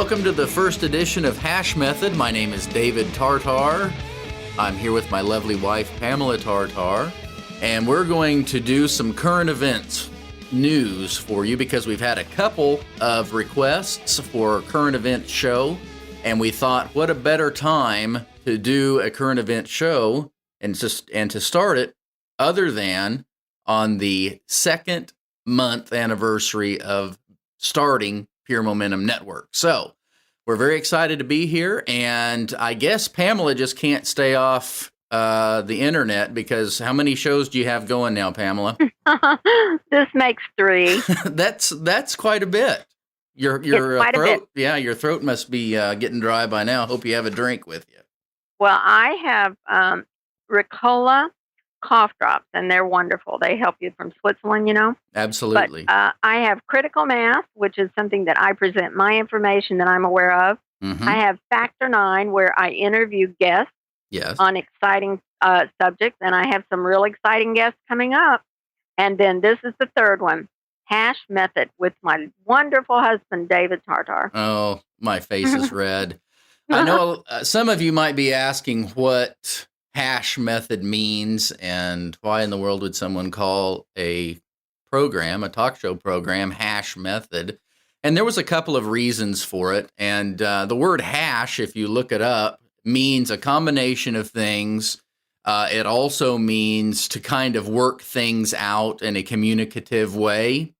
welcome to the first edition of Hash Method. My name is David Tartar. I'm here with my lovely wife, Pamela Tartar, and we're going to do some current events news for you because we've had a couple of requests for a current event show, and we thought, what a better time to do a current event show and to start it other than on the second month anniversary of starting Pure Momentum Network. So we're very excited to be here, and I guess Pamela just can't stay off the internet because how many shows do you have going now, Pamela? This makes 3. That's quite a bit. Your throat, yeah, your throat must be getting dry by now. Hope you have a drink with you. Well, I have Ricola cough drops, and they're wonderful. They help you from Switzerland, you know. Absolutely. But I have Critical Mass, which is something that I present my information that I'm aware of. Mm-hmm. I have Factor 9, where I interview guests on exciting subjects, and I have some real exciting guests coming up. And then this is the third one, Hash Method, with my wonderful husband, David Tartar. Oh, my face is red. I know some of you might be asking what Hash Method means and why in the world would someone call a talk show program, Hash Method. And there was a couple of reasons for it. And the word hash, if you look it up, means a combination of things. It also means to kind of work things out in a communicative way.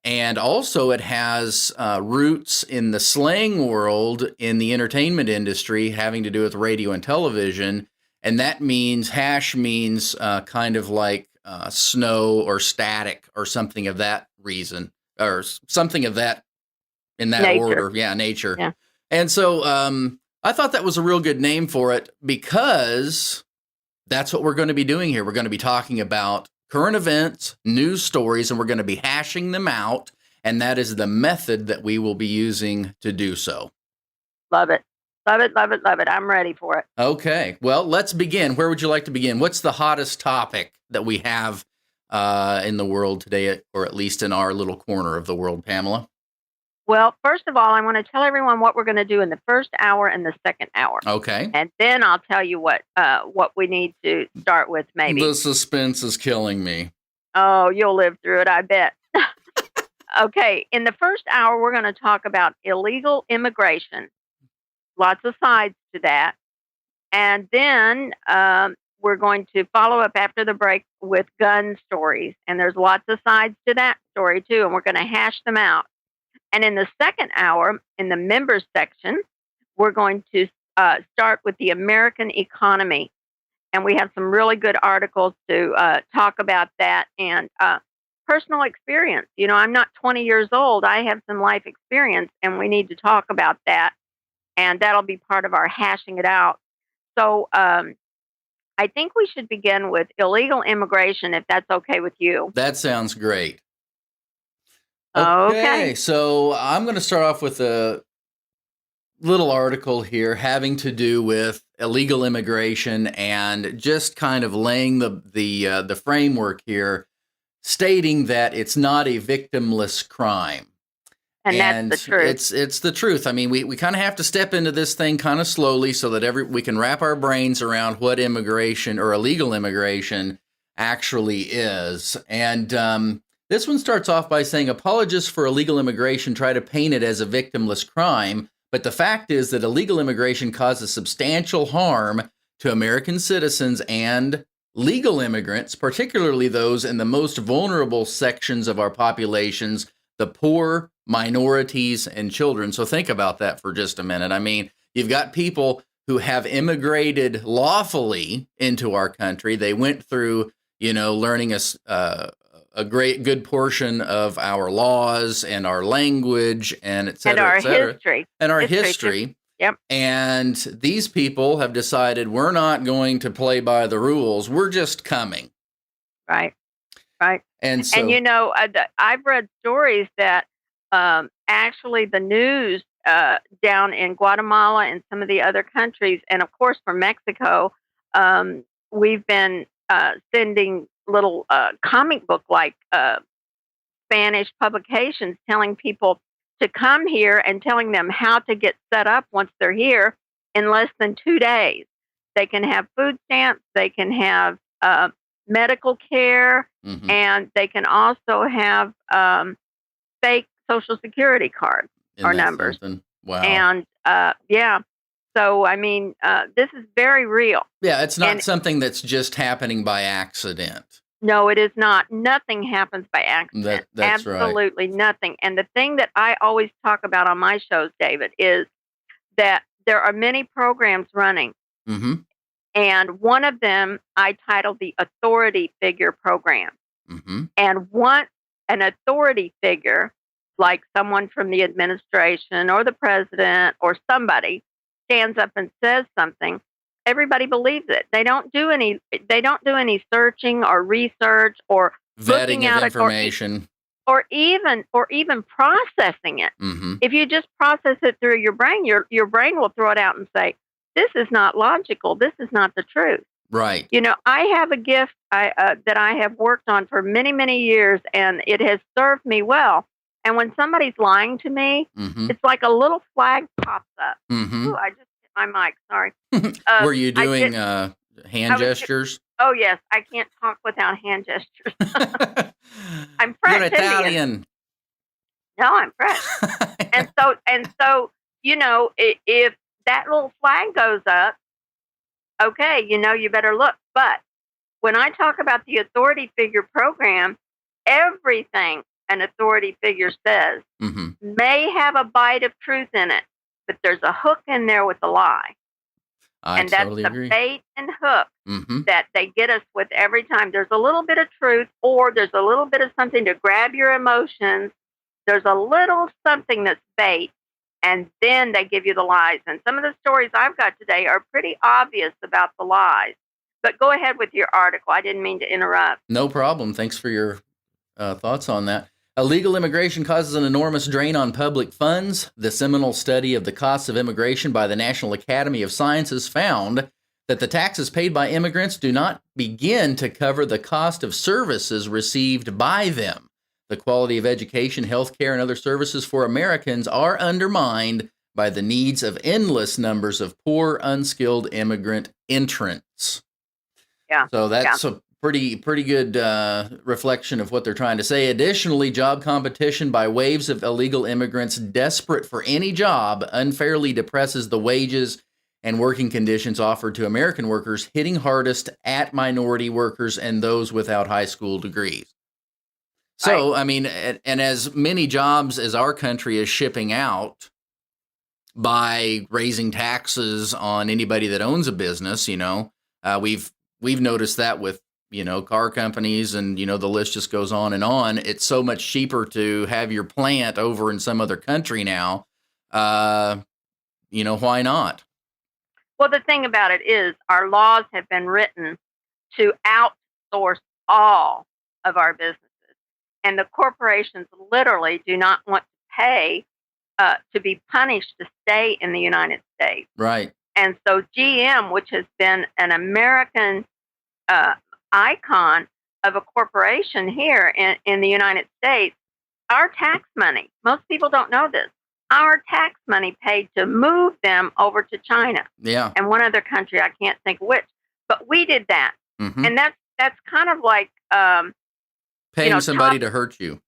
And also it has roots in the slang world in the entertainment industry having to do with radio and television. And that means, hash means kind of like snow or static or something of that reason, or something of that in that nature. order. Yeah, nature. Yeah. And so I thought that was a real good name for it because that's what we're going to be doing here. We're going to be talking about current events, news stories, and we're going to be hashing them out. And that is the method that we will be using to do so. Love it. Love it, love it, love it. I'm ready for it. Okay. Well, let's begin. Where would you like to begin? What's the hottest topic that we have in the world today, or at least in our little corner of the world, Pamela? Well, first of all, I want to tell everyone what we're going to do in the first hour and the second hour. Okay. And then I'll tell you what we need to start with, maybe. The suspense is killing me. Oh, you'll live through it, I bet. Okay. In the first hour, we're going to talk about illegal immigration. Lots of sides to that. And then we're going to follow up after the break with gun stories. And there's lots of sides to that story, too. And we're going to hash them out. And in the second hour, in the members section, we're going to start with the American economy. And we have some really good articles to talk about that and personal experience. You know, I'm not 20 years old. I have some life experience, and we need to talk about that. And that'll be part of our hashing it out. So I think we should begin with illegal immigration, if that's okay with you. That sounds great. Okay. So I'm going to start off with a little article here having to do with illegal immigration and just kind of laying the framework here, stating that it's not a victimless crime. And that's the truth. It's the truth. I mean, we kind of have to step into this thing kind of slowly so that we can wrap our brains around what immigration or illegal immigration actually is. And this one starts off by saying apologists for illegal immigration try to paint it as a victimless crime, but the fact is that illegal immigration causes substantial harm to American citizens and legal immigrants, particularly those in the most vulnerable sections of our populations, the poor, minorities, and children. So think about that for just a minute. I mean, you've got people who have immigrated lawfully into our country. They went through, learning a good portion of our laws and our language and et cetera, and our history. And our history. Yep. And these people have decided we're not going to play by the rules. We're just coming. Right. Right. And so, I've read stories that actually the news down in Guatemala and some of the other countries, and of course from Mexico, we've been sending little comic book like Spanish publications telling people to come here and telling them how to get set up once they're here in less than 2 days. They can have food stamps, they can have medical care, Mm-hmm. and they can also have fake Social Security cards Isn't or that numbers. something? Wow. And yeah, so I mean, this is very real. Yeah, it's not And something that's just happening by accident. no, it is not. Nothing happens by accident. That's right. Absolutely nothing. And the thing that I always talk about on my shows, David, is that there are many programs running. Mm-hmm. And one of them I titled the Authority Figure Program. Mm-hmm. And once an authority figure, like someone from the administration or the president or somebody, stands up and says something, everybody believes it. They don't do any searching or research or looking Vetting of at information. or even processing it. Mm-hmm. If you just process it through your brain, your brain will throw it out and say, "This is not logical. This is not the truth." Right. You know, I have a gift that I have worked on for many, many years, and it has served me well. And when somebody's lying to me, Mm-hmm. it's like a little flag pops up. Mm-hmm. Ooh, I just hit my mic. Sorry. Were you doing hand gestures? Oh, yes. I can't talk without hand gestures. I'm French. You're Italian. No, I'm French. and so, you know, if that little flag goes up, okay, you know, you better look. But when I talk about the authority figure program, everything an authority figure says Mm-hmm. may have a bite of truth in it, but there's a hook in there with a lie. I totally agree. That's the bait and hook Mm-hmm. that they get us with every time. There's a little bit of truth, or there's a little bit of something to grab your emotions. There's a little something that's bait, and then they give you the lies. And some of the stories I've got today are pretty obvious about the lies. But go ahead with your article. I didn't mean to interrupt. No problem. Thanks for your thoughts on that. Illegal immigration causes an enormous drain on public funds. The seminal study of the costs of immigration by the National Academy of Sciences found that the taxes paid by immigrants do not begin to cover the cost of services received by them. The quality of education, healthcare, and other services for Americans are undermined by the needs of endless numbers of poor, unskilled immigrant entrants. Yeah. So that's a pretty good reflection of what they're trying to say. Additionally, job competition by waves of illegal immigrants desperate for any job unfairly depresses the wages and working conditions offered to American workers, hitting hardest at minority workers and those without high school degrees. So, I mean, and as many jobs as our country is shipping out by raising taxes on anybody that owns a business, you know, we've noticed that with, you know, car companies and, you know, the list just goes on and on. It's so much cheaper to have your plant over in some other country now. You know, why not? Well, the thing about it is our laws have been written to outsource all of our businesses. And the corporations literally do not want to pay to be punished to stay in the United States. Right. And so GM, which has been an American icon of a corporation here in the United States, our tax money, most people don't know this, our tax money paid to move them over to China. Yeah. And one other country, I can't think which, but we did that. Mm-hmm. And that's kind of like paying somebody to hurt you.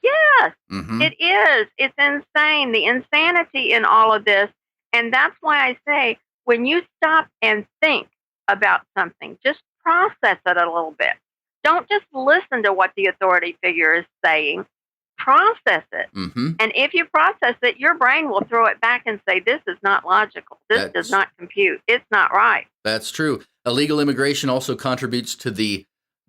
Yes, Mm-hmm. it is. It's insane. The insanity in all of this. And that's why I say, when you stop and think about something, just process it a little bit. Don't just listen to what the authority figure is saying. Process it. Mm-hmm. And if you process it, your brain will throw it back and say, this is not logical. This does not compute. It's not right. That's true. Illegal immigration also contributes to the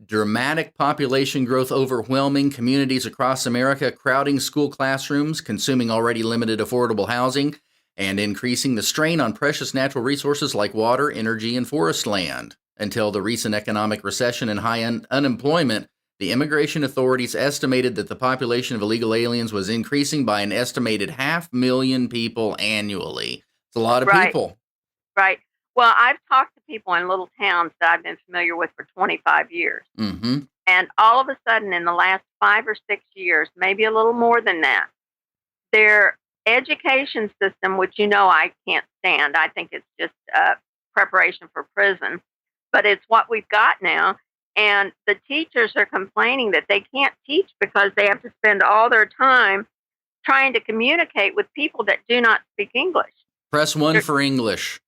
dramatic population growth overwhelming communities across America, crowding school classrooms, consuming already limited affordable housing, and increasing the strain on precious natural resources like water, energy, and forest land. Until the recent economic recession and high unemployment, the immigration authorities estimated that the population of illegal aliens was increasing by an estimated 500,000 people annually. It's a lot of people. Right. Well, I've talked to people in little towns that I've been familiar with for 25 years. Mm-hmm. And all of a sudden, in the last 5 or 6 years, maybe a little more than that, their education system, which I can't stand. I think it's just preparation for prison, but it's what we've got now. And the teachers are complaining that they can't teach because they have to spend all their time trying to communicate with people that do not speak English. Press 1 for English.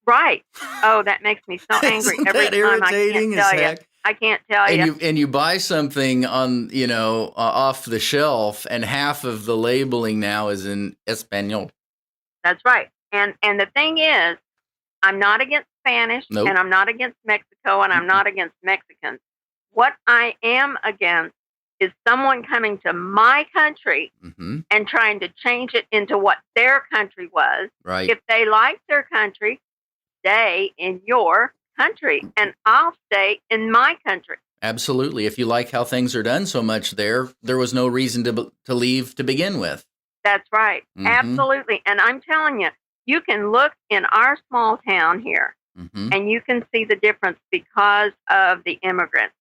Right. Oh, that makes me so angry every that time. irritating as heck? I can't tell you. And you buy something on off the shelf, and half of the labeling now is in Espanol. That's right. And the thing is, I'm not against Spanish, Nope. and I'm not against Mexico, and I'm not against Mexicans. What I am against is someone coming to my country and trying to change it into what their country was. Right. If they like their country, stay in your country, and I'll stay in my country. Absolutely. If you like how things are done so much there was no reason to leave to begin with. That's right. Absolutely. And I'm telling you, you can look in our small town here, and you can see the difference because of the immigrants.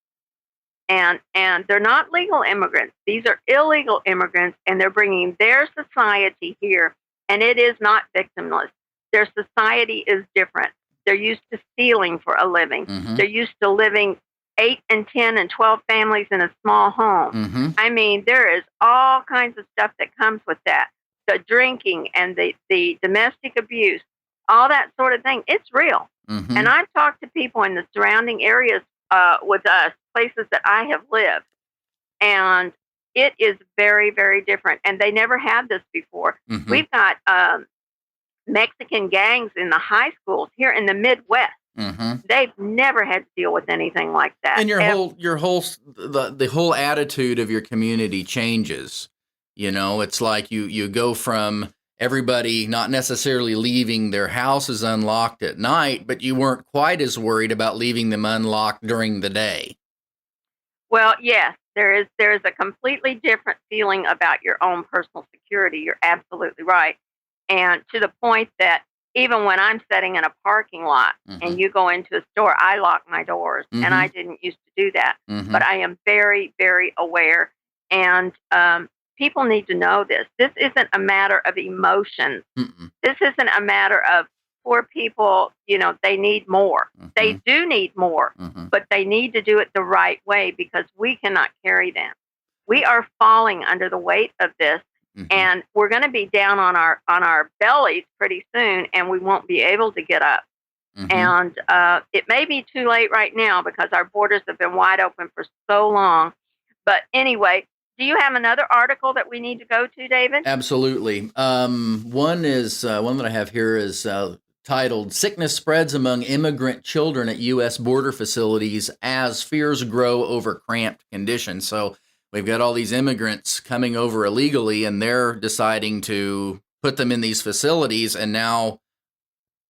And they're not legal immigrants. These are illegal immigrants, and they're bringing their society here, and it is not victimless. Their society is different. They're used to stealing for a living. They're used to living 8 and 10 and 12 families in a small home. I mean, there is all kinds of stuff that comes with that. The drinking and the domestic abuse, all that sort of thing. It's real. And I've talked to people in the surrounding areas with us, places that I have lived, and it is very, very different. And they never had this before. We've got Mexican gangs in the high schools here in the Midwest. They've never had to deal with anything like that. And the whole attitude of your community changes. It's like you go from everybody not necessarily leaving their houses unlocked at night, but you weren't quite as worried about leaving them unlocked during the day. Well, yes, there is a completely different feeling about your own personal security. You're absolutely right. And to the point that even when I'm sitting in a parking lot and you go into a store, I lock my doors. And I didn't used to do that. But I am very, very aware. And people need to know this. This isn't a matter of emotions. This isn't a matter of poor people, they need more. They do need more, but they need to do it the right way because we cannot carry them. We are falling under the weight of this. And we're going to be down on our bellies pretty soon, and we won't be able to get up. And it may be too late right now because our borders have been wide open for so long. But anyway, do you have another article that we need to go to, David? Absolutely. One that I have here is titled "Sickness Spreads Among Immigrant Children at U.S. Border Facilities as Fears Grow Over Cramped Conditions." So we've got all these immigrants coming over illegally, and they're deciding to put them in these facilities, and now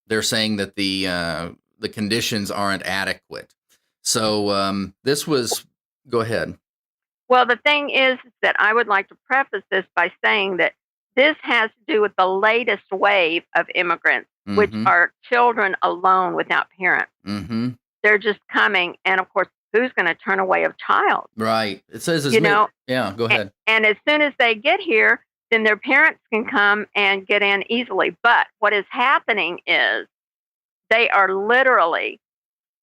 they're saying that the conditions aren't adequate. So go ahead. Well, the thing is that I would like to preface this by saying that this has to do with the latest wave of immigrants, which are children alone without parents. They're just coming, and of course, who's going to turn away a child? Right. It says, go ahead. And as soon as they get here, then their parents can come and get in easily. But what is happening is they are literally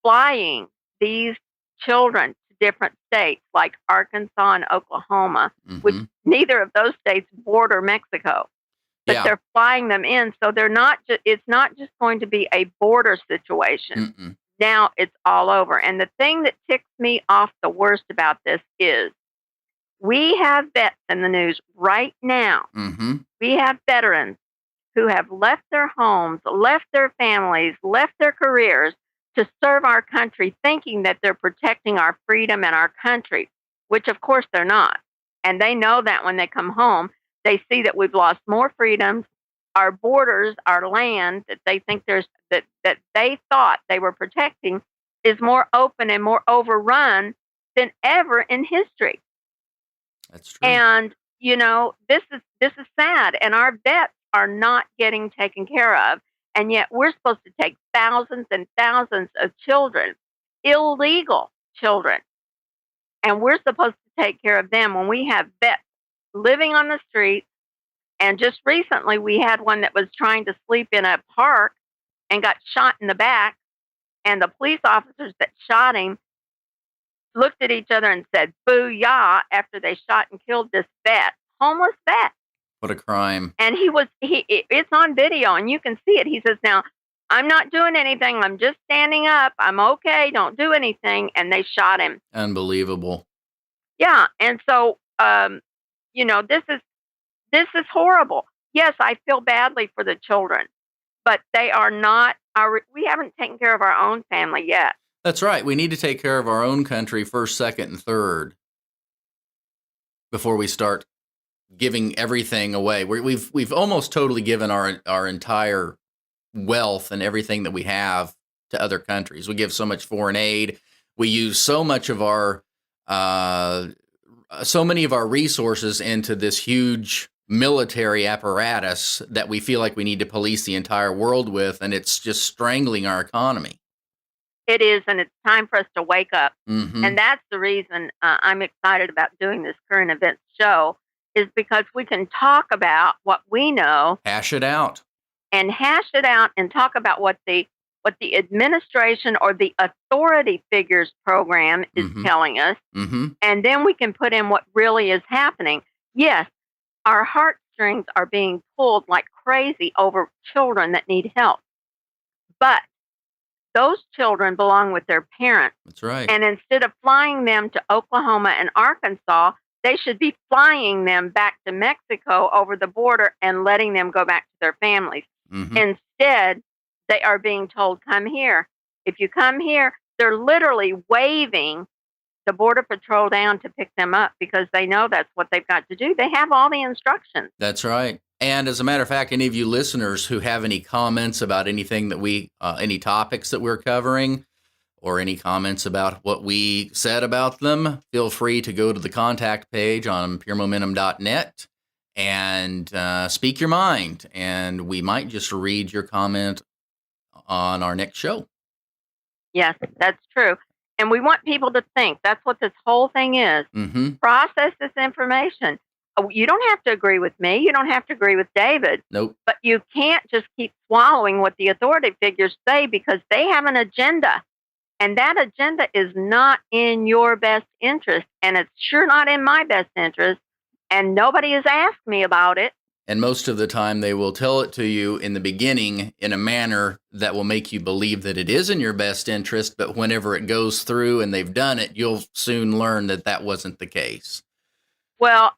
flying these children to different states like Arkansas and Oklahoma, which neither of those states border Mexico. But they're flying them in. So it's not just going to be a border situation. Now it's all over. And the thing that ticks me off the worst about this is we have vets in the news right now. We have veterans who have left their homes, left their families, left their careers to serve our country, thinking that they're protecting our freedom and our country, which of course they're not. And they know that when they come home, they see that we've lost more freedoms. Our borders, our land that they think that they thought they were protecting is more open and more overrun than ever in history. That's true. And this is sad, and our vets are not getting taken care of, and yet we're supposed to take thousands and thousands of children, illegal children, and we're supposed to take care of them when we have vets living on the streets, And just recently, we had one that was trying to sleep in a park and got shot in the back. And the police officers that shot him looked at each other and said, "Booyah," after they shot and killed this vet, homeless vet. What a crime. And it's on video and you can see it. He says, "Now, I'm not doing anything. I'm just standing up. I'm okay. Don't do anything." And they shot him. Unbelievable. Yeah. And so, this is horrible. Yes, I feel badly for the children, but they are not we haven't taken care of our own family yet. That's right. We need to take care of our own country first, second, and third before we start giving everything away. We've almost totally given our entire wealth and everything that we have to other countries. We give so much foreign aid. We use so much of so many of our resources into this huge military apparatus that we feel like we need to police the entire world with, and it's just strangling our economy. It is, and it's time for us to wake up. Mm-hmm. And that's the reason I'm excited about doing this current events show, is because we can talk about what we know. Hash it out. And talk about what the administration or the authority figures program is telling us. Mm-hmm. And then we can put in what really is happening. Yes, our heartstrings are being pulled like crazy over children that need help. But those children belong with their parents. That's right. And instead of flying them to Oklahoma and Arkansas, they should be flying them back to Mexico over the border and letting them go back to their families. Mm-hmm. Instead, they are being told, "Come here." If you come here, they're literally waving the Border Patrol down to pick them up because they know that's what they've got to do. They have all the instructions. That's right. And as a matter of fact, any of you listeners who have any comments about anything that any topics that we're covering, or any comments about what we said about them, feel free to go to the contact page on PureMomentumNetwork and speak your mind. And we might just read your comment on our next show. Yes, that's true. And we want people to think. That's what this whole thing is. Mm-hmm. Process this information. You don't have to agree with me. You don't have to agree with David. Nope. But you can't just keep swallowing what the authority figures say because they have an agenda. And that agenda is not in your best interest. And it's sure not in my best interest. And nobody has asked me about it. And most of the time, they will tell it to you in the beginning in a manner that will make you believe that it is in your best interest. But whenever it goes through and they've done it, you'll soon learn that that wasn't the case. Well,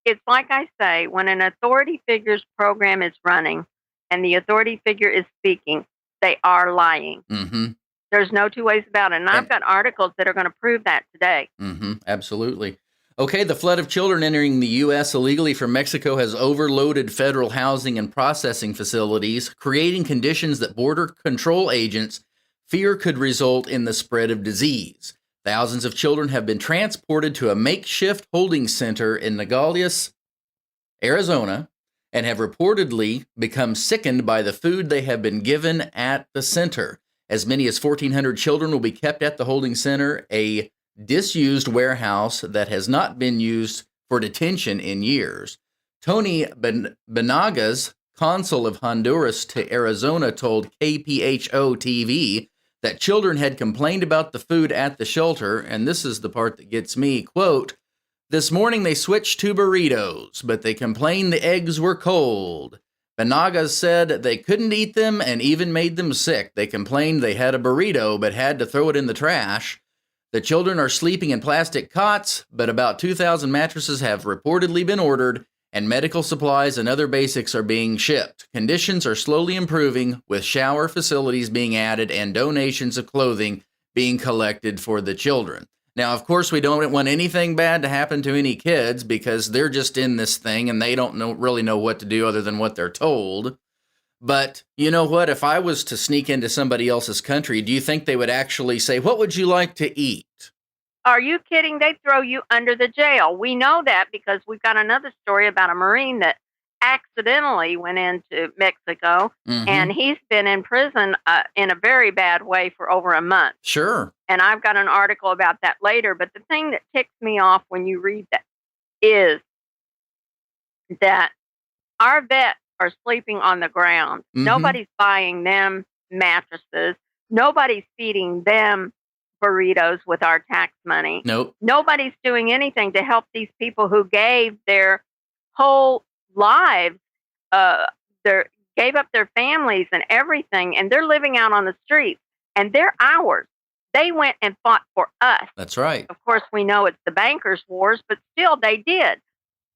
it's like I say, when an authority figure's program is running and the authority figure is speaking, they are lying. Mm-hmm. There's no two ways about it. And I've got articles that are going to prove that today. Mm-hmm. Absolutely. Okay, the flood of children entering the U.S. illegally from Mexico has overloaded federal housing and processing facilities, creating conditions that border control agents fear could result in the spread of disease. Thousands of children have been transported to a makeshift holding center in Nogales, Arizona, and have reportedly become sickened by the food they have been given at the center. As many as 1,400 children will be kept at the holding center, a disused warehouse that has not been used for detention in years. Tony Benagas, consul of Honduras to Arizona, told KPHO-TV that children had complained about the food at the shelter, and this is the part that gets me, quote, "This morning they switched to burritos, but they complained the eggs were cold. Benagas said they couldn't eat them and even made them sick. They complained they had a burrito but had to throw it in the trash. The children are sleeping in plastic cots, but about 2,000 mattresses have reportedly been ordered, and medical supplies and other basics are being shipped. Conditions are slowly improving, with shower facilities being added and donations of clothing being collected for the children." Now, of course, we don't want anything bad to happen to any kids because they're just in this thing and they don't really know what to do other than what they're told. But you know what? If I was to sneak into somebody else's country, do you think they would actually say, "What would you like to eat?" Are you kidding? They'd throw you under the jail. We know that because we've got another story about a Marine that accidentally went into Mexico, and he's been in prison in a very bad way for over a month. Sure. And I've got an article about that later. But the thing that ticks me off when you read that is that Our vets are sleeping on the ground. Mm-hmm. Nobody's buying them mattresses. Nobody's feeding them burritos with our tax money. Nope. Nobody's doing anything to help these people who gave their whole lives, uh, their gave up their families and everything, and they're living out on the streets, and they're ours. They went and fought for us. That's right. Of course, we know it's the bankers' wars, but still, they did.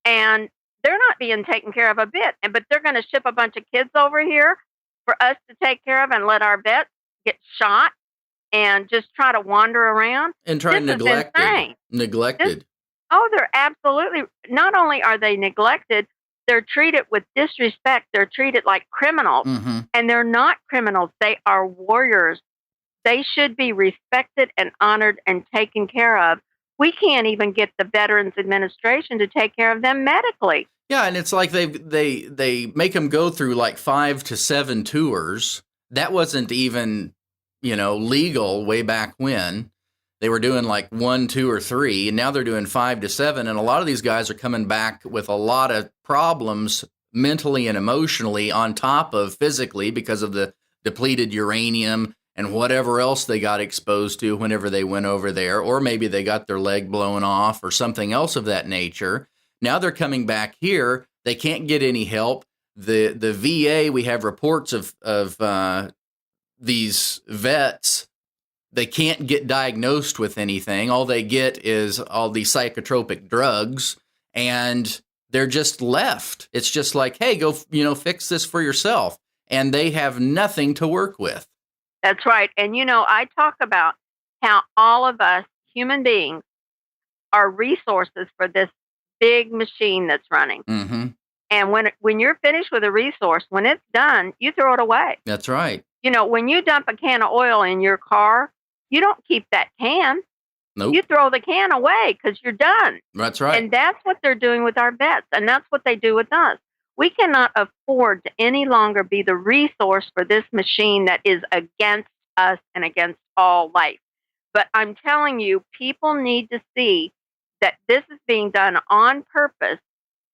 And they're not being taken care of a bit. But they're going to ship a bunch of kids over here for us to take care of and let our vets get shot and just try to wander around. And try This is neglected. insane. Neglected. Oh, they're absolutely, not only are they neglected, they're treated with disrespect. They're treated like criminals. Mm-hmm. And they're not criminals. They are warriors. They should be respected and honored and taken care of. We can't even get the Veterans Administration to take care of them medically. Yeah, and it's like they make them go through like 5 to 7 tours. That wasn't even, legal way back when. They were doing like 1, 2, or 3, and now they're doing 5 to 7. And a lot of these guys are coming back with a lot of problems mentally and emotionally on top of physically because of the depleted uranium and whatever else they got exposed to whenever they went over there, or maybe they got their leg blown off or something else of that nature. Now they're coming back here. They can't get any help. The VA, we have reports of these vets. They can't get diagnosed with anything. All they get is all these psychotropic drugs, and they're just left. It's just like, hey, go, fix this for yourself. And they have nothing to work with. That's right. And, I talk about how all of us human beings are resources for this big machine that's running. Mm-hmm. And when you're finished with a resource, when it's done, you throw it away. That's right. When you dump a can of oil in your car, you don't keep that can. Nope. You throw the can away because you're done. That's right. And that's what they're doing with our vets. And that's what they do with us. We cannot afford to any longer be the resource for this machine that is against us and against all life. But I'm telling you, people need to see that this is being done on purpose,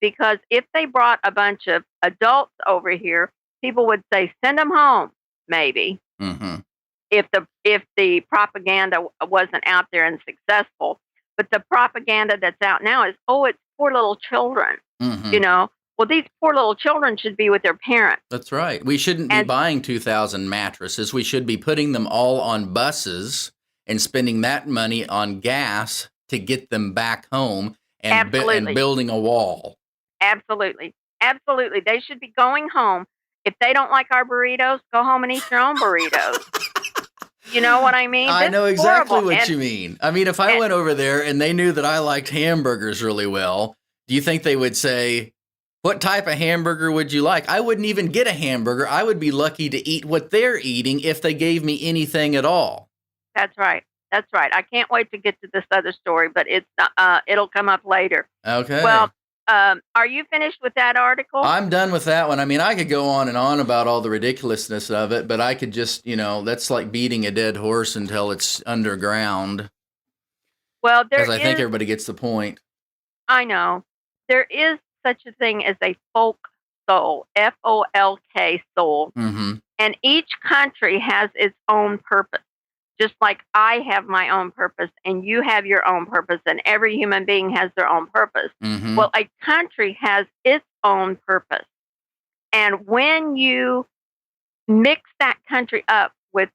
because if they brought a bunch of adults over here, people would say, send them home, maybe. Mm-hmm. If the propaganda wasn't out there and successful. But the propaganda that's out now is, it's poor little children. Mm-hmm. Well, these poor little children should be with their parents. That's right. We shouldn't be buying 2,000 mattresses. We should be putting them all on buses and spending that money on gas to get them back home and building a wall. Absolutely. Absolutely. They should be going home. If they don't like our burritos, go home and eat your own burritos. You know what I mean? I know exactly what you mean. I mean, if I went over there and they knew that I liked hamburgers really well, do you think they would say, what type of hamburger would you like? I wouldn't even get a hamburger. I would be lucky to eat what they're eating if they gave me anything at all. That's right. That's right. I can't wait to get to this other story, but it'll come up later. Okay. Well, are you finished with that article? I'm done with that one. I mean, I could go on and on about all the ridiculousness of it, but I could just, that's like beating a dead horse until it's underground. Well, because I think everybody gets the point. I know. There is such a thing as a folk soul, FOLK soul. Mm-hmm. And each country has its own purpose. Just like I have my own purpose and you have your own purpose and every human being has their own purpose. Mm-hmm. Well, a country has its own purpose. And when you mix that country up with,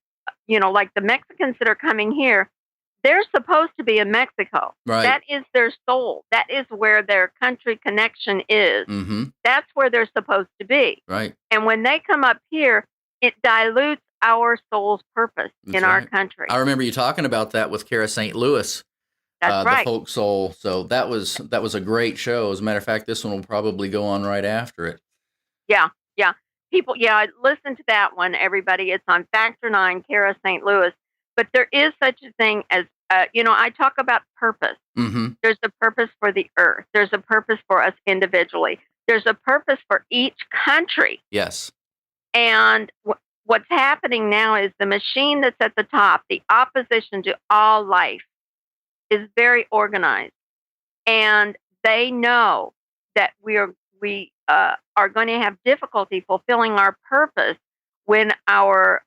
like the Mexicans that are coming here, they're supposed to be in Mexico. Right. That is their soul. That is where their country connection is. Mm-hmm. That's where they're supposed to be. Right. And when they come up here, it dilutes our soul's purpose in our country. I remember you talking about that with Kara St. Louis. That's right. The folk soul. So that was a great show. As a matter of fact, this one will probably go on right after it. Yeah. People, listen to that one, everybody. It's on Factor 9, Kara St. Louis. But there is such a thing as, I talk about purpose. Mm-hmm. There's a purpose for the earth. There's a purpose for us individually. There's a purpose for each country. Yes. And what's happening now is the machine that's at the top, the opposition to all life, is very organized. And they know that we are going to have difficulty fulfilling our purpose when our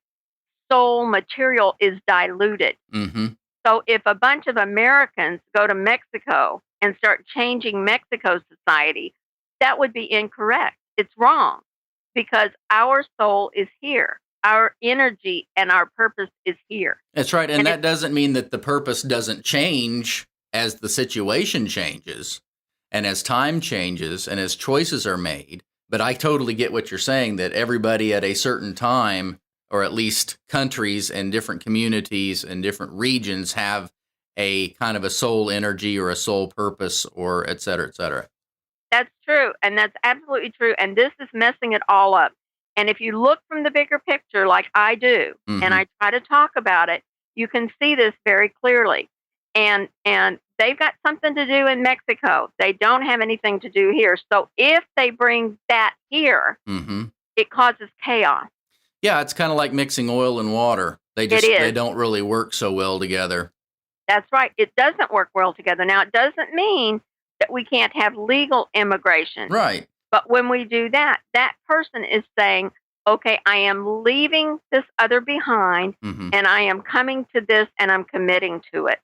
soul material is diluted. Mm-hmm. So if a bunch of Americans go to Mexico and start changing Mexico's society, that would be incorrect. It's wrong because our soul is here. Our energy and our purpose is here. That's right. And that doesn't mean that the purpose doesn't change as the situation changes and as time changes and as choices are made. But I totally get what you're saying, that everybody at a certain time, or at least countries and different communities and different regions, have a kind of a soul energy or a soul purpose, or et cetera, et cetera. That's true. And that's absolutely true. And this is messing it all up. And if you look from the bigger picture, like I do, and I try to talk about it, you can see this very clearly. And they've got something to do in Mexico. They don't have anything to do here. So if they bring that here, it causes chaos. Yeah, it's kind of like mixing oil and water. They don't really work so well together. That's right. It doesn't work well together. Now, it doesn't mean that we can't have legal immigration. Right. But when we do that, that person is saying, okay, I am leaving this other behind, and I am coming to this, and I'm committing to it.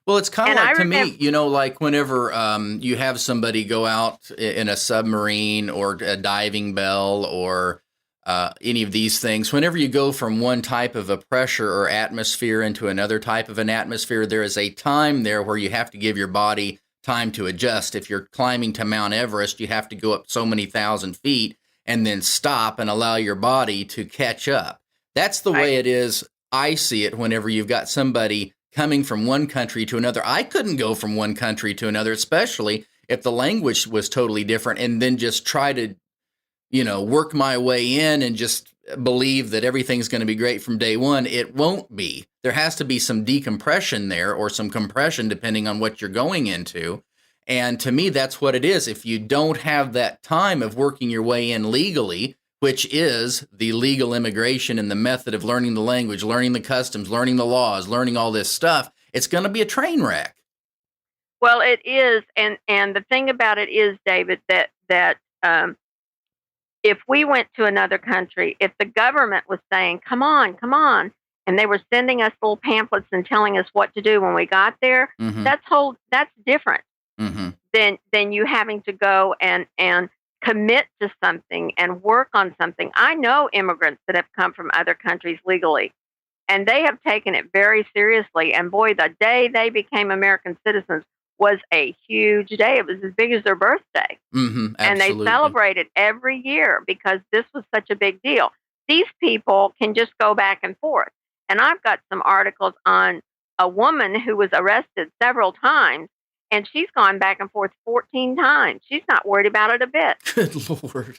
Well, it's kind of like, to me, you know, like whenever you have somebody go out in a submarine or a diving bell or any of these things, whenever you go from one type of a pressure or atmosphere into another type of an atmosphere, there is a time there where you have to give your body time to adjust. If you're climbing to Mount Everest, you have to go up so many thousand feet and then stop and allow your body to catch up. That's the way it is. I see it whenever you've got somebody coming from one country to another. I couldn't go from one country to another, especially if the language was totally different, and then just try to, you know, work my way in and just believe that everything's going to be great from day one. It won't be. There has to be some decompression there, or some compression, depending on what you're going into. And to me, that's what it is. If you don't have that time of working your way in legally, which is the legal immigration and the method of learning the language, learning the customs, learning the laws, learning all this stuff, it's going to be a train wreck. Well, it is. And the thing about it is, David, that if we went to another country, if the government was saying, come on, and they were sending us little pamphlets and telling us what to do when we got there, that's different than you having to go and commit to something and work on something. I know immigrants that have come from other countries legally, and they have taken it very seriously. And boy, the day they became American citizens was a huge day. It was as big as their birthday. And they celebrated every year because this was such a big deal. These people can just go back and forth. And I've got some articles on a woman who was arrested several times, and she's gone back and forth 14 times. She's not worried about it a bit. Good Lord.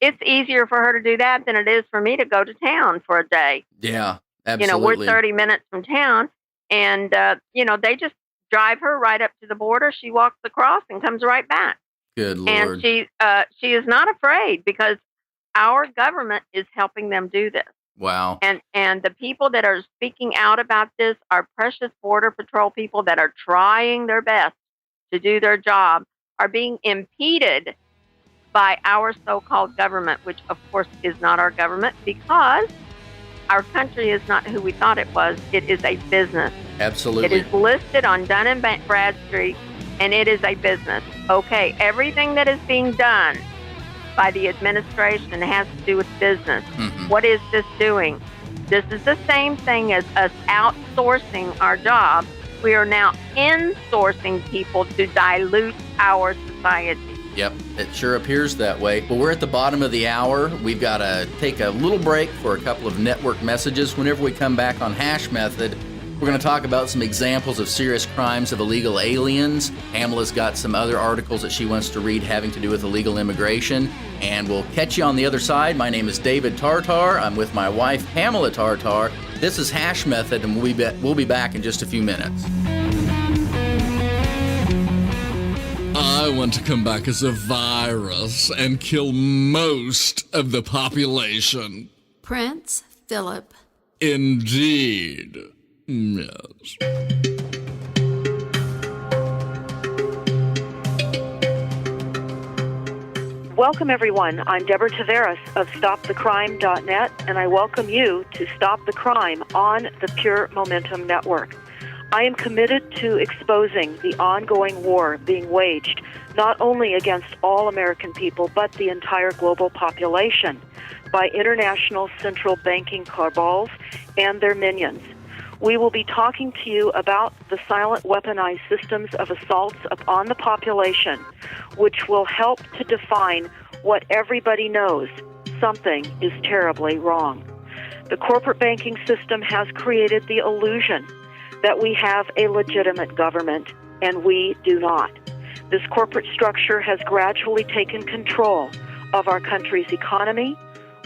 It's easier for her to do that than it is for me to go to town for a day. Yeah, absolutely. You know, we're 30 minutes from town, and, you know, they just drive her right up to the border. She walks across and comes right back. Good Lord. And she is not afraid because our government is helping them do this. Wow. And the people that are speaking out about this are precious Border Patrol people that are trying their best to do their job, are being impeded by our so-called government, which of course is not our government, because our country is not who we thought it was. It is a business. Absolutely. It is listed on Dun and Bradstreet, and it is a business. Okay, everything that is being done by the administration has to do with business. What is this doing? This is the same thing as us outsourcing our jobs. We are now insourcing people to dilute our society. Yep, it sure appears that way. Well, we're at the bottom of the hour. We've got to take a little break for a couple of network messages. Whenever we come back on Hash Method, we're going to talk about some examples of serious crimes of illegal aliens. Pamela's got some other articles that she wants to read having to do with illegal immigration. And we'll catch you on the other side. My name is David Tartar. I'm with my wife, Pamela Tartar. This is Hash Method, and we'll be back in just a few minutes. I want to come back as a virus and kill most of the population. Prince Philip. Indeed. Yes. Welcome, everyone. I'm Deborah Taveras of StopTheCrime.net, and I welcome you to Stop the Crime on the Pure Momentum Network. I am committed to exposing the ongoing war being waged not only against all American people, but the entire global population by international central banking cabals and their minions. We will be talking to you about the silent weaponized systems of assaults upon the population, which will help to define what everybody knows: something is terribly wrong. The corporate banking system has created the illusion that we have a legitimate government, and we do not. This corporate structure has gradually taken control of our country's economy,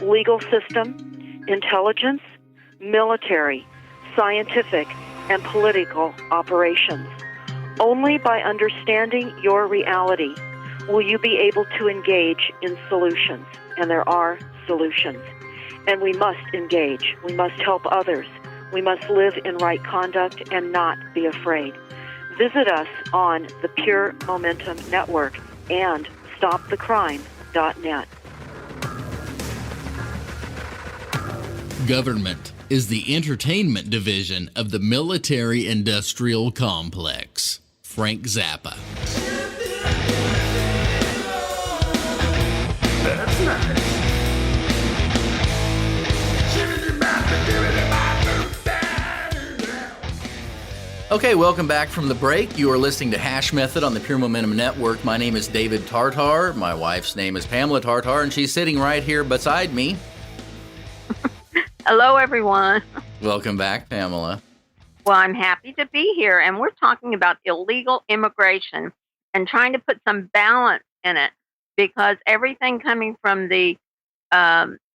legal system, intelligence, military, scientific, and political operations. Only by understanding your reality will you be able to engage in solutions, and there are solutions. And we must engage. We must help others. We must live in right conduct and not be afraid. Visit us on the Pure Momentum Network and StopTheCrime.net. Government is the entertainment division of the military-industrial complex. Frank Zappa. That's nice. Okay, welcome back from the break. You are listening to Hash Method on the Pure Momentum Network. My name is David Tartar. My wife's name is Pamela Tartar, and she's sitting right here beside me. Hello, everyone. Welcome back, Pamela. Well, I'm happy to be here, and we're talking about illegal immigration and trying to put some balance in it, because everything coming from the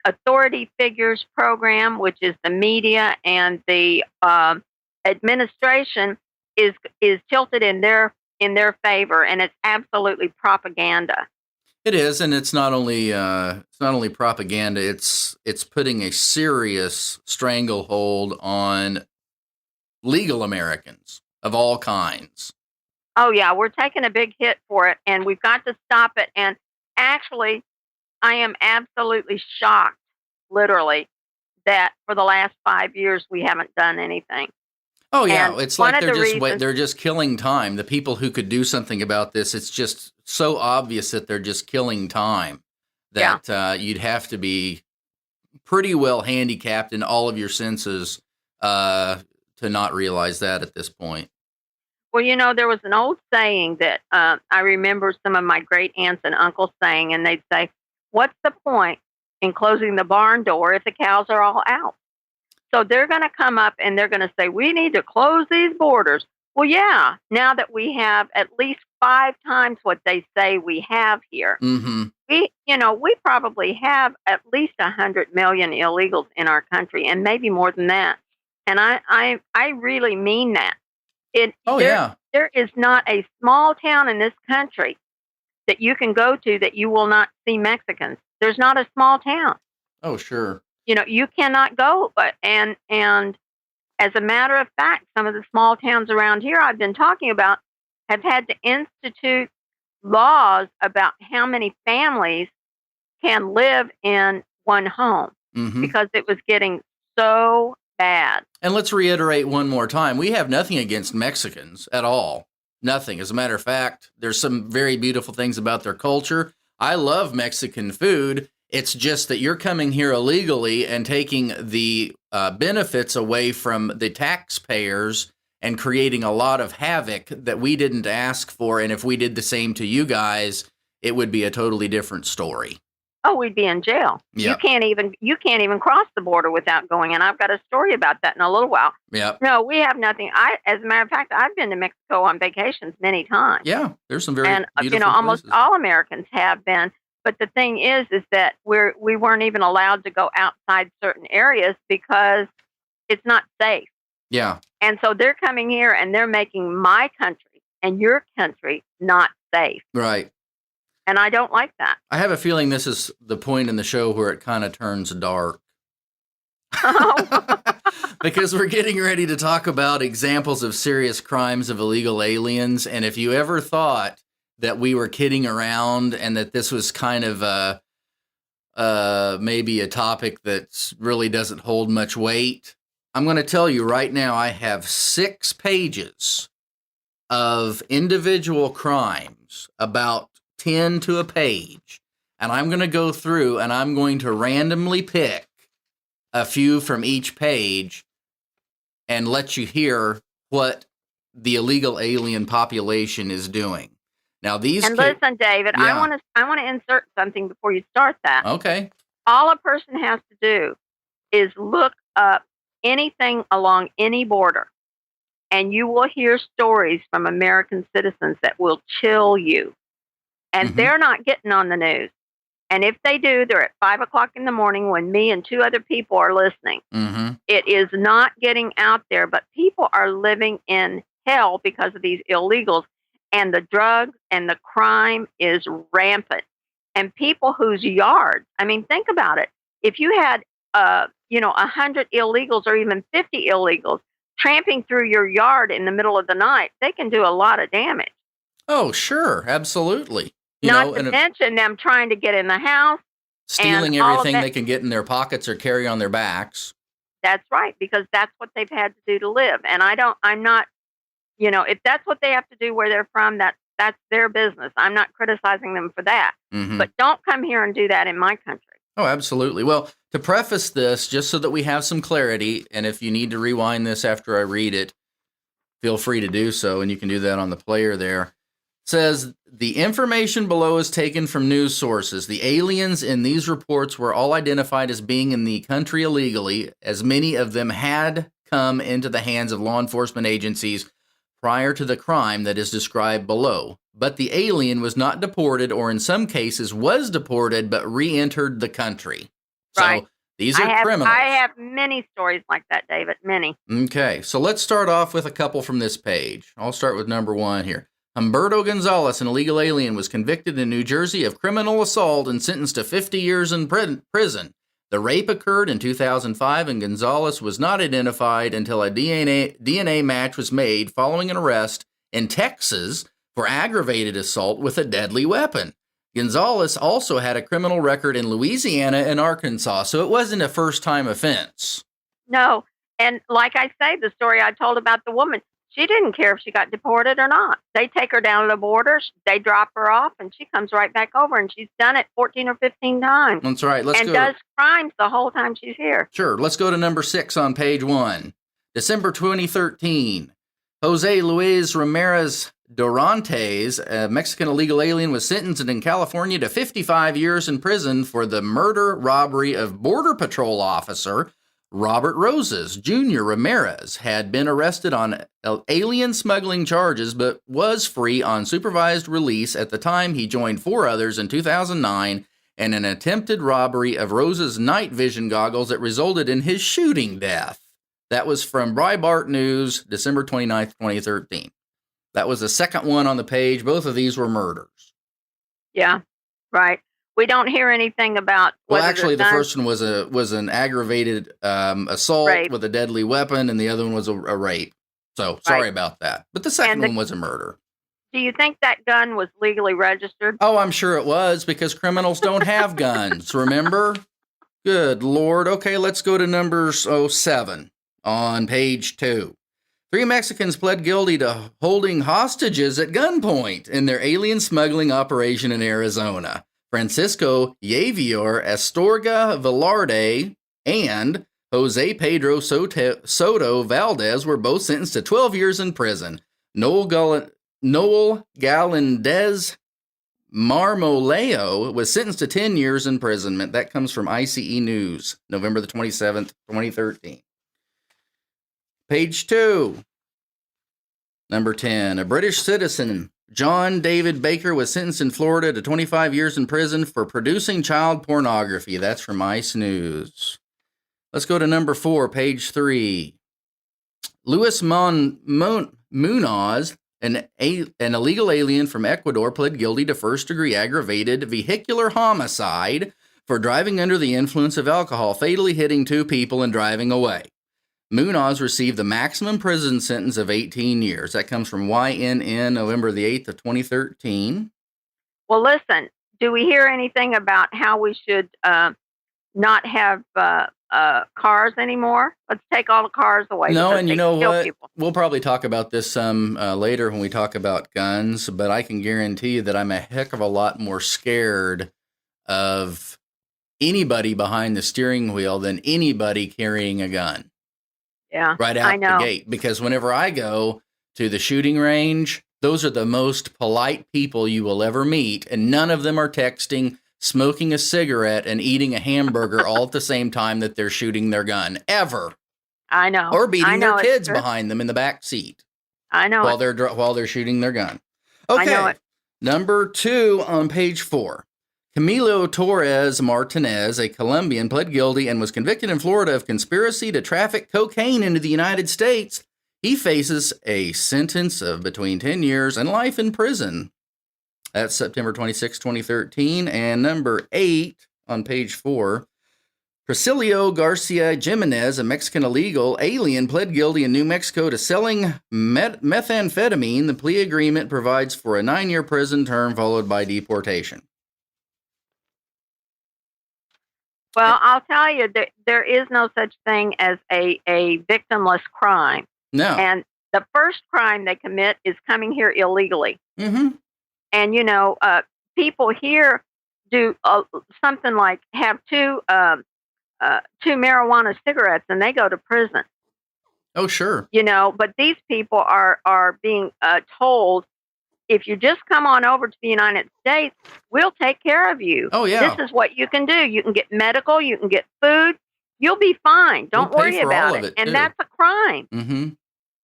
authority figures program, which is the media, and the administration is tilted in their favor, and it's absolutely propaganda. It is, and it's not only propaganda. It's putting a serious stranglehold on legal Americans of all kinds. Oh yeah, we're taking a big hit for it, and we've got to stop it. And actually, I am absolutely shocked, literally, that for the last 5 years we haven't done anything. Oh yeah, And it's one like of the reasons- they're just killing time. The people who could do something about this, it's just so obvious that they're just killing time that you'd have to be pretty well handicapped in all of your senses to not realize that at this point. Well, there was an old saying that I remember some of my great aunts and uncles saying, and they'd say, "What's the point in closing the barn door if the cows are all out?" So they're going to come up and they're going to say, "We need to close these borders." Well, yeah, now that we have at least 5 times what they say we have here, Mm-hmm. we probably have at least 100 million illegals in our country, and maybe more than that. And I really mean that. There is not a small town in this country that you can go to that you will not see Mexicans. There's not a small town. Oh, sure. You cannot go, and as a matter of fact, some of the small towns around here I've been talking about have had to institute laws about how many families can live in one home because it was getting so bad. And let's reiterate one more time. We have nothing against Mexicans at all. Nothing. As a matter of fact, there's some very beautiful things about their culture. I love Mexican food. It's just that you're coming here illegally and taking the benefits away from the taxpayers and creating a lot of havoc that we didn't ask for. And if we did the same to you guys, it would be a totally different story. Oh, we'd be in jail. Yep. You can't even cross the border without going in. I've got a story about that in a little while. Yep. No, we have nothing. As a matter of fact, I've been to Mexico on vacations many times. Yeah, there's some very and beautiful almost places. all Americans have been. But the thing is that we weren't even allowed to go outside certain areas because it's not safe. Yeah. And so they're coming here and they're making my country and your country not safe. Right. And I don't like that. I have a feeling this is the point in the show where it kind of turns dark. Because we're getting ready to talk about examples of serious crimes of illegal aliens. And if you ever thought that we were kidding around and that this was kind of maybe a topic that really doesn't hold much weight, I'm going to tell you right now, I have 6 pages of individual crimes, about 10 to a page. And I'm going to go through and I'm going to randomly pick a few from each page and let you hear what the illegal alien population is doing. Now, listen, David, Yeah. I want to insert something before you start that. Okay. All a person has to do is look up anything along any border, and you will hear stories from American citizens that will chill you. And they're not getting on the news. And if they do, they're at 5 o'clock in the morning when me and 2 other people are listening. It is not getting out there, but people are living in hell because of these illegals. And the drugs and the crime is rampant. And people whose yards, I mean, think about it. If you had, 100 illegals or even 50 illegals tramping through your yard in the middle of the night, they can do a lot of damage. Oh, sure. Absolutely. Not to mention them trying to get in the house. Stealing everything they can get in their pockets or carry on their backs. That's right, because that's what they've had to do to live. And I'm not, if that's what they have to do where they're from, that's their business. I'm not criticizing them for that. But don't come here and do that in my country. Oh, absolutely. Well, to preface this, just so that we have some clarity, and if you need to rewind this after I read it, feel free to do so, and you can do that on the player there. It says, the information below is taken from news sources. The aliens in these reports were all identified as being in the country illegally, as many of them had come into the hands of law enforcement agencies prior to the crime that is described below. But the alien was not deported, or in some cases was deported, but re-entered the country. Right. So these are criminals. I have many stories like that, David, many. Okay, so let's start off with a couple from this page. I'll start with number 1 here. Humberto Gonzalez, an illegal alien, was convicted in New Jersey of criminal assault and sentenced to 50 years in prison. The rape occurred in 2005, and Gonzalez was not identified until a DNA match was made following an arrest in Texas for aggravated assault with a deadly weapon. Gonzalez also had a criminal record in Louisiana and Arkansas, so it wasn't a first-time offense. No, and like I say, the story I told about the woman, she didn't care if she got deported or not. They take her down to the border, they drop her off, and she comes right back over, and she's done it 14 or 15 times. That's right. And does crimes the whole time she's here. Sure. Let's go to number 6 on page 1. December 2013. Jose Luis Ramirez Dorantes, a Mexican illegal alien, was sentenced in California to 55 years in prison for the murder robbery of Border Patrol officer Robert Roses. Jr. Ramirez had been arrested on alien smuggling charges, but was free on supervised release at the time he joined 4 others in 2009 in an attempted robbery of Roses' night vision goggles that resulted in his shooting death. That was from Breitbart News, December 29th, 2013. That was the second one on the page. Both of these were murders. Yeah, right. We don't hear anything about. Well, actually, the first one was an aggravated assault rape with a deadly weapon, and the other one was a rape. So sorry about that. But the second one was a murder. Do you think that gun was legally registered? Oh, I'm sure it was, because criminals don't have guns. Remember? Good Lord. Okay, let's go to number 7 on page 2. 3 Mexicans pled guilty to holding hostages at gunpoint in their alien smuggling operation in Arizona. Francisco Javier Astorga Velarde and Jose Pedro Soto Valdez were both sentenced to 12 years in prison. Noel Galindez Marmoleo was sentenced to 10 years imprisonment. That comes from ICE News, November the 27th, 2013. Page 2. Number 10. A British citizen, John David Baker, was sentenced in Florida to 25 years in prison for producing child pornography. That's from ICE News. Let's go to number 4, page 3. Luis Munoz, an illegal alien from Ecuador, pled guilty to first-degree aggravated vehicular homicide for driving under the influence of alcohol, fatally hitting 2 people and driving away. Munoz received the maximum prison sentence of 18 years. That comes from YNN, November the 8th of 2013. Well, listen, do we hear anything about how we should not have cars anymore? Let's take all the cars away. No, because and they you know kill what? people. We'll probably talk about this some later when we talk about guns, but I can guarantee you that I'm a heck of a lot more scared of anybody behind the steering wheel than anybody carrying a gun. Yeah, Right I out know. the gate. Because whenever I go to the shooting range, those are the most polite people you will ever meet, and none of them are texting, smoking a cigarette, and eating a hamburger all at the same time that they're shooting their gun, ever. I know. Or beating their it's kids true. behind them in the back seat I know. while they're shooting their gun. I know Okay, it. number 2 on page 4. Camilo Torres Martinez, a Colombian, pled guilty and was convicted in Florida of conspiracy to traffic cocaine into the United States. He faces a sentence of between 10 years and life in prison. That's September 26, 2013. And number 8 on page 4. Priscilio Garcia Jimenez, a Mexican illegal alien, pled guilty in New Mexico to selling methamphetamine. The plea agreement provides for a 9-year prison term followed by deportation. Well, I'll tell you that there is no such thing as a victimless crime. No. And the first crime they commit is coming here illegally. Mm-hmm. And, people here do something like have two marijuana cigarettes and they go to prison. Oh, sure. But these people are being told, if you just come on over to the United States, we'll take care of you. Oh, yeah. This is what you can do. You can get medical. You can get food. You'll be fine. Don't We'll pay worry for about all it. of it, And too. that's a crime. Mm-hmm.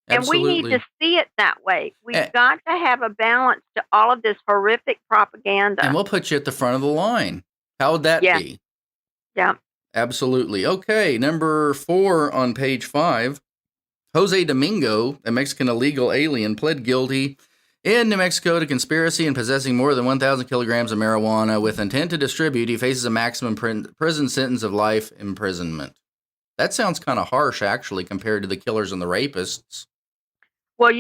And we need to see it that way. We've got to have a balance to all of this horrific propaganda. And we'll put you at the front of the line. How would that be? Yeah. Absolutely. Okay, number 4 on page 5. Jose Domingo, a Mexican illegal alien, pled guilty in New Mexico to conspiracy and possessing more than 1,000 kilograms of marijuana with intent to distribute. He faces a maximum prison sentence of life imprisonment. That sounds kind of harsh, actually, compared to the killers and the rapists. Well,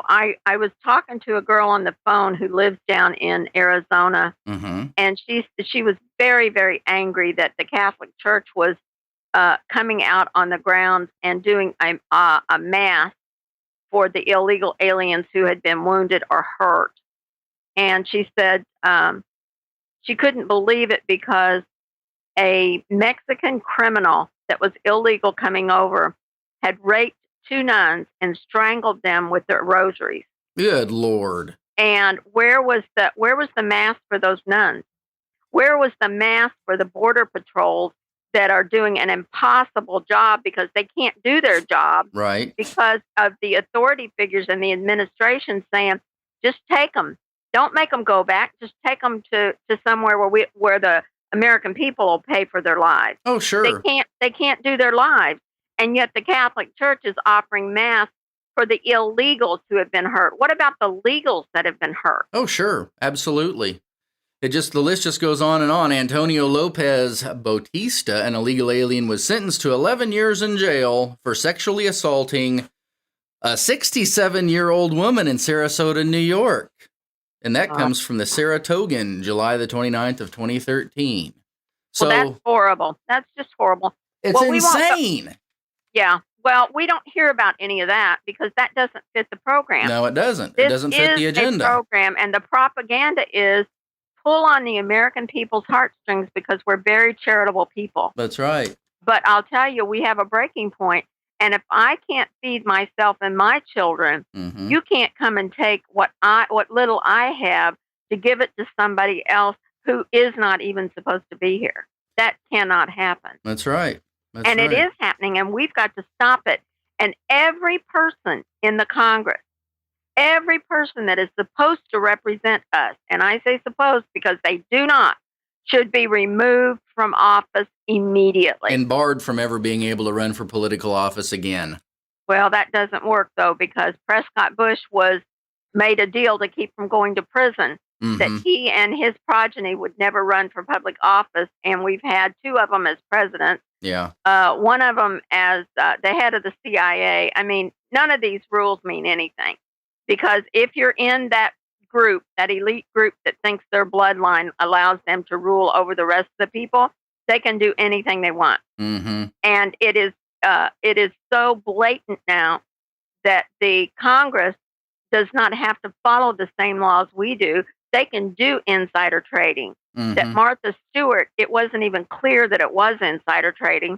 I was talking to a girl on the phone who lives down in Arizona, Mm-hmm. and she was very, very angry that the Catholic Church was coming out on the grounds and doing a mass for the illegal aliens who had been wounded or hurt. And she said she couldn't believe it because a Mexican criminal that was illegal coming over had raped 2 nuns and strangled them with their rosaries. Good Lord. And where was the mass for those nuns? Where was the mass for the border patrols that are doing an impossible job because they can't do their job? Right. Because of the authority figures and the administration saying, just take them. Don't make them go back. Just take them to somewhere where the American people will pay for their lives. Oh, sure. They can't do their lives. And yet the Catholic Church is offering mass for the illegals who have been hurt. What about the legals that have been hurt? Oh, sure. Absolutely. The list just goes on and on. Antonio Lopez Bautista, an illegal alien, was sentenced to 11 years in jail for sexually assaulting a 67-year-old woman in Sarasota, New York. And that comes from the Saratogan, July the 29th of 2013. So well, that's horrible. That's just horrible. It's insane. Yeah. Well, we don't hear about any of that because that doesn't fit the program. No, it doesn't. It doesn't fit the agenda. This is a program, and the propaganda is pull on the American people's heartstrings because we're very charitable people. That's right. But I'll tell you, we have a breaking point, and if I can't feed myself and my children, Mm-hmm. you can't come and take what little I have to give it to somebody else who is not even supposed to be here. That cannot happen. That's right. It is happening, and we've got to stop it. And every person in the Congress, every person that is supposed to represent us, and I say supposed because they do not, should be removed from office immediately. And barred from ever being able to run for political office again. Well, that doesn't work, though, because Prescott Bush made a deal to keep from going to prison, Mm-hmm. that he and his progeny would never run for public office, and we've had 2 of them as presidents. Yeah. One of them as the head of the CIA. I mean, none of these rules mean anything because if you're in that group, that elite group that thinks their bloodline allows them to rule over the rest of the people, they can do anything they want. Mm-hmm. And it is so blatant now that the Congress does not have to follow the same laws we do. They can do insider trading. That Mm-hmm. Martha Stewart, it wasn't even clear that it was insider trading,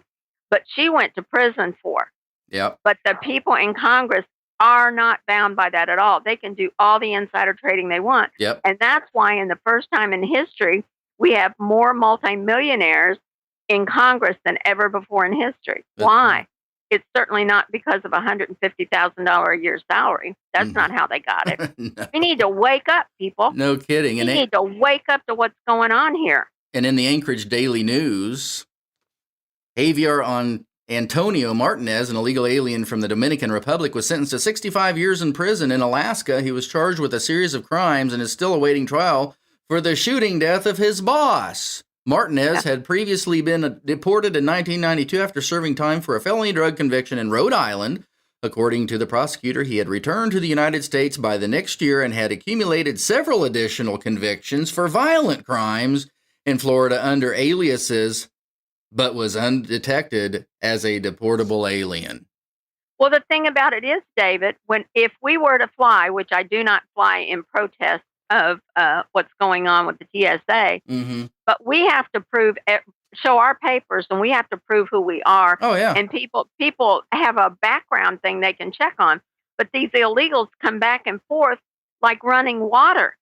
but she went to prison for. Yep. But the people in Congress are not bound by that at all. They can do all the insider trading they want. Yep. And that's why, in the first time in history, we have more multimillionaires in Congress than ever before in history. Why? It's certainly not because of $150,000 a year salary. That's not how they got it. No. We need to wake up, people. No kidding. We need to wake up to what's going on here. And in the Anchorage Daily News, Javier Antonio Martinez, an illegal alien from the Dominican Republic, was sentenced to 65 years in prison in Alaska. He was charged with a series of crimes and is still awaiting trial for the shooting death of his boss. Martinez had previously been deported in 1992 after serving time for a felony drug conviction in Rhode Island. According to the prosecutor, he had returned to the United States by the next year and had accumulated several additional convictions for violent crimes in Florida under aliases, but was undetected as a deportable alien. Well, the thing about it is, David, if we were to fly, which I do not fly in protest of what's going on with the TSA, Mm-hmm. but we have to show our papers, and we have to prove who we are. Oh, yeah. And people have a background thing they can check on, but these illegals come back and forth like running water.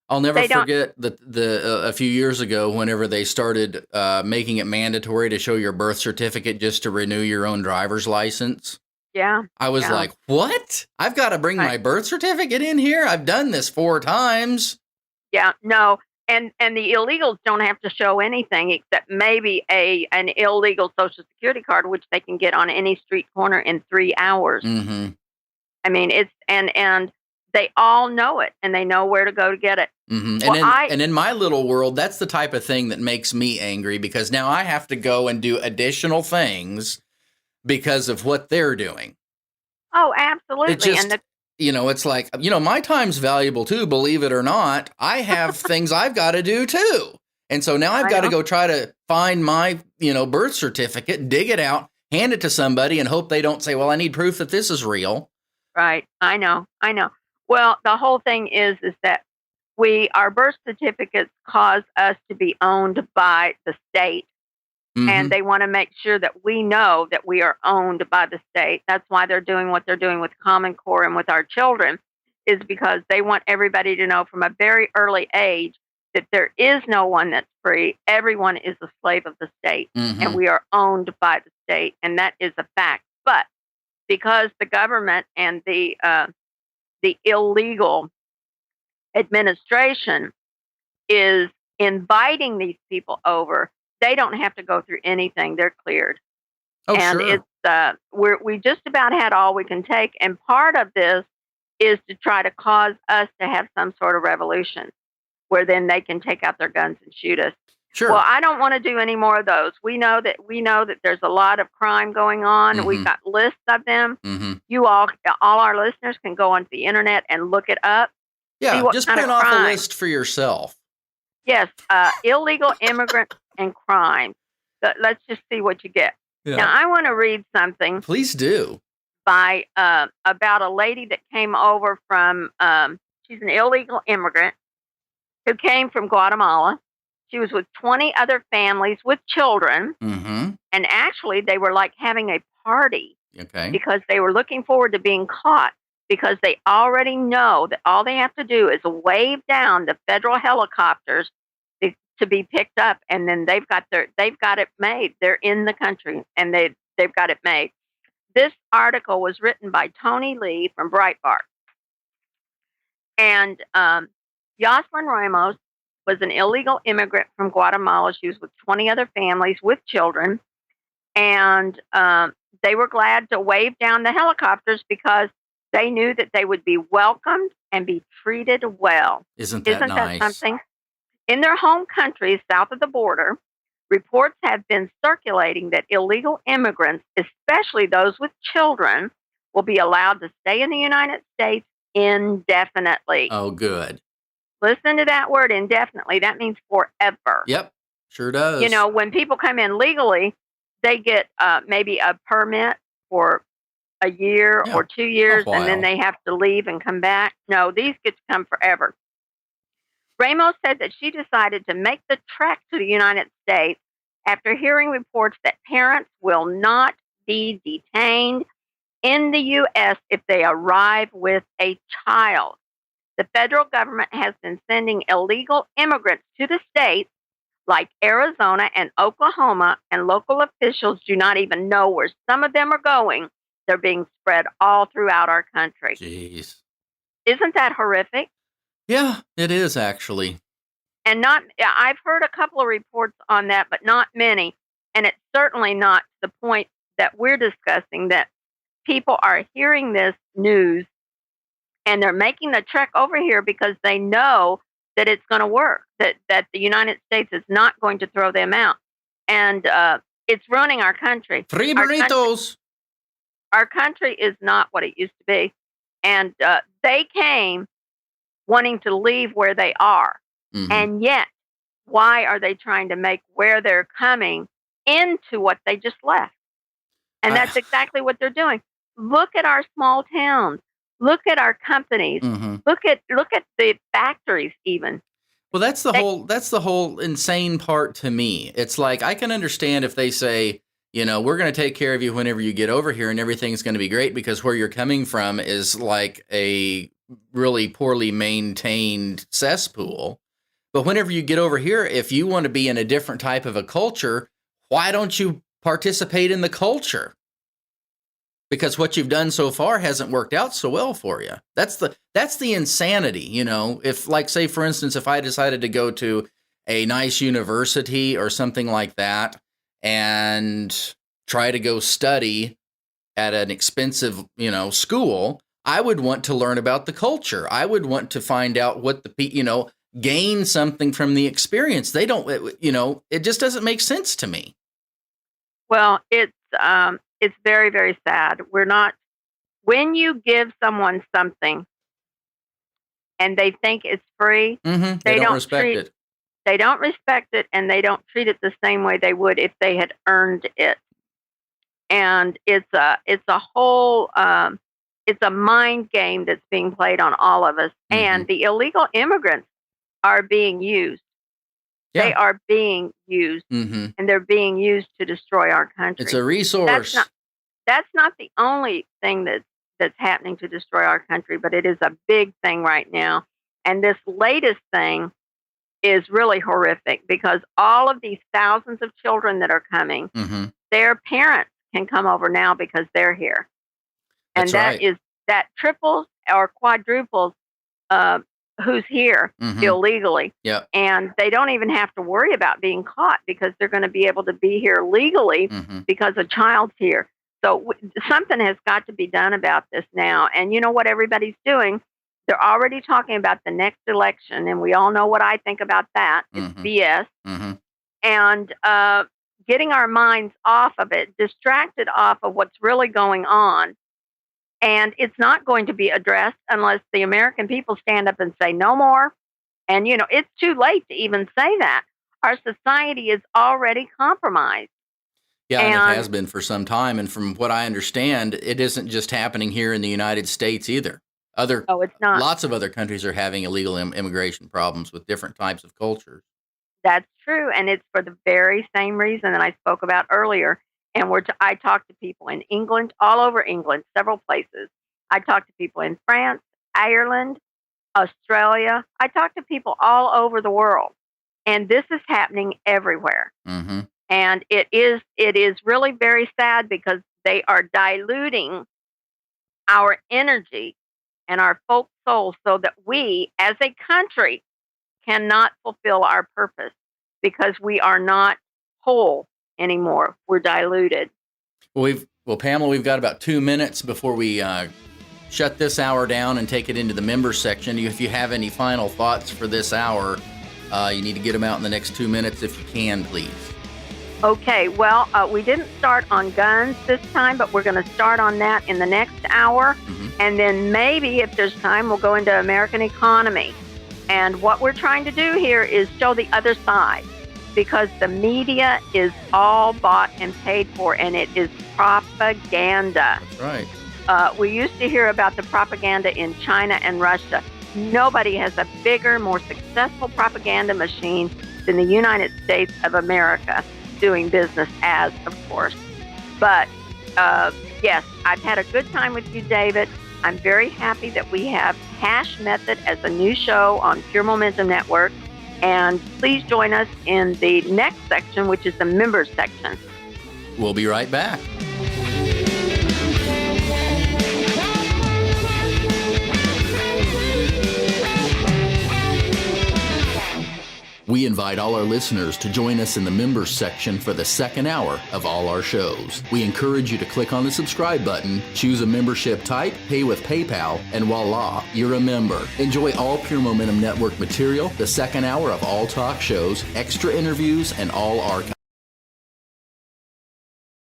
I'll never forget a few years ago, whenever they started making it mandatory to show your birth certificate just to renew your own driver's license. Yeah. I was like, what? I've got to bring my birth certificate in here? I've done this 4 times. Yeah, no. And the illegals don't have to show anything except maybe an illegal Social Security card, which they can get on any street corner in 3 hours. Mm-hmm. I mean, it's and they all know it, and they know where to go to get it. Mm-hmm. Well, and in my little world, that's the type of thing that makes me angry, because now I have to go and do additional things because of what they're doing. Oh, absolutely. It just, it's like, my time's valuable too, believe it or not. I have things I've got to do too. And so now I've got to go try to find my, birth certificate, dig it out, hand it to somebody, and hope they don't say, well, I need proof that this is real. Right. I know. Well, the whole thing is that our birth certificates cause us to be owned by the state. Mm-hmm. And they want to make sure that we know that we are owned by the state. That's why they're doing what they're doing with Common Core and with our children, is because they want everybody to know from a very early age that there is no one that's free. Everyone is a slave of the state, mm-hmm. and we are owned by the state, and that is a fact. But because the government and the illegal administration is inviting these people over, they don't have to go through anything. They're cleared. Oh, and sure. We just about had all we can take. And part of this is to try to cause us to have some sort of revolution where then they can take out their guns and shoot us. Sure. Well, I don't want to do any more of those. We know that there's a lot of crime going on. Mm-hmm. We've got lists of them. Mm-hmm. You all our listeners can go onto the internet and look it up. Yeah, just print off a list for yourself. Yes, illegal immigrants and crime. Let's just see what you get. Yeah. Now, I want to read something. Please do. By about a lady that came over from. She's an illegal immigrant who came from Guatemala. She was with 20 other families with children, mm-hmm. and actually, they were like having a party. Okay. Because they were looking forward to being caught. Because they already know that all they have to do is wave down the federal helicopters to be picked up, and then they've got it made. They're in the country, and they've got it made. This article was written by Tony Lee from Breitbart, and Yoselin Ramos was an illegal immigrant from Guatemala. She was with 20 other families with children, and they were glad to wave down the helicopters because they knew that they would be welcomed and be treated well. Isn't that nice? Something? In their home countries south of the border, Reports have been circulating that illegal immigrants, especially those with children, will be allowed to stay in the United States indefinitely. Oh, good. Listen to that word, indefinitely. That means forever. Yep, sure does. You know, when people come in legally, they get maybe a permit for a year or 2 years, and then they have to leave and come back. No, these get to come forever. Ramos said that she decided to make the trek to the United States after hearing reports that parents will not be detained in the U.S. if they arrive with a child. The federal government has been sending illegal immigrants to the states like Arizona and Oklahoma, and local officials do not even know where some of them are going. They're being spread all throughout our country. Jeez. Isn't that horrific? Yeah, it is actually. And I've heard a couple of reports on that, but not many. And it's certainly not to the point that we're discussing, that people are hearing this news and they're making the trek over here because they know that it's going to work, that the United States is not going to throw them out. And it's ruining our country. Free burritos. Our country is not what it used to be. And they came wanting to leave where they are. Mm-hmm. And yet, why are they trying to make where they're coming into what they just left? And that's exactly what they're doing. Look at our small towns. Look at our companies. Mm-hmm. Look at the factories even. Well, that's the whole insane part to me. It's like, I can understand if they say, you know, we're going to take care of you whenever you get over here and everything's going to be great because where you're coming from is like a really poorly maintained cesspool. But whenever you get over here, if you want to be in a different type of a culture, why don't you participate in the culture? Because what you've done so far hasn't worked out so well for you. That's the insanity, you know. If, like, say, for instance, if I decided to go to a nice university or something like that and try to go study at an expensive, you know, school, I would want to learn about the culture. I would want to find out what gain something from the experience. They don't, you know, it just doesn't make sense to me. Well, it's very, very sad. When you give someone something and they think it's free, mm-hmm. they don't respect it. They don't respect it, and they don't treat it the same way they would if they had earned it. And it's a whole, it's a mind game that's being played on all of us. Mm-hmm. And the illegal immigrants are being used. Yeah. They are being used, mm-hmm. and they're being used to destroy our country. It's a resource. That's not the only thing that's happening to destroy our country, but it is a big thing right now. And this latest thing is really horrific because all of these thousands of children that are coming, mm-hmm. their parents can come over now because they're here. And that triples or quadruples who's here mm-hmm. illegally. Yep. And they don't even have to worry about being caught because they're going to be able to be here legally mm-hmm. because a child's here. So something has got to be done about this now. And you know what everybody's doing? They're already talking about the next election. And we all know what I think about that. Mm-hmm. It's BS. Mm-hmm. And getting our minds off of it, distracted off of what's really going on. And it's not going to be addressed unless the American people stand up and say no more. And, you know, it's too late to even say that. Our society is already compromised. Yeah, and it has been for some time. And from what I understand, it isn't just happening here in the United States either. It's not. Lots of other countries are having illegal immigration problems with different types of cultures. That's true. And it's for the very same reason that I spoke about earlier. And I talk to people in England, all over England, several places. I talk to people in France, Ireland, Australia. I talk to people all over the world. And this is happening everywhere. Mm-hmm. And it is really very sad because they are diluting our energy and our folk souls so that we, as a country, cannot fulfill our purpose because we are not whole anymore. We're diluted. Well, Pamela, we've got about 2 minutes before we shut this hour down and take it into the members section. If you have any final thoughts for this hour, you need to get them out in the next 2 minutes if you can, please. Okay, well, we didn't start on guns this time, but we're going to start on that in the next hour. And then maybe, if there's time, we'll go into American economy. And what we're trying to do here is show the other side, because the media is all bought and paid for, and it is propaganda. That's right. We used to hear about the propaganda in China and Russia. Nobody has a bigger, more successful propaganda machine than the United States of America, doing business as, of course. But yes, I've had a good time with you, David. I'm very happy that we have Hash Method as a new show on Pure Momentum Network. And please join us in the next section, which is the members section. We'll be right back. We invite all our listeners to join us in the members section for the second hour of all our shows. We encourage you to click on the subscribe button, choose a membership type, pay with PayPal, and voila, you're a member. Enjoy all Pure Momentum Network material, the second hour of all talk shows, extra interviews, and all archives.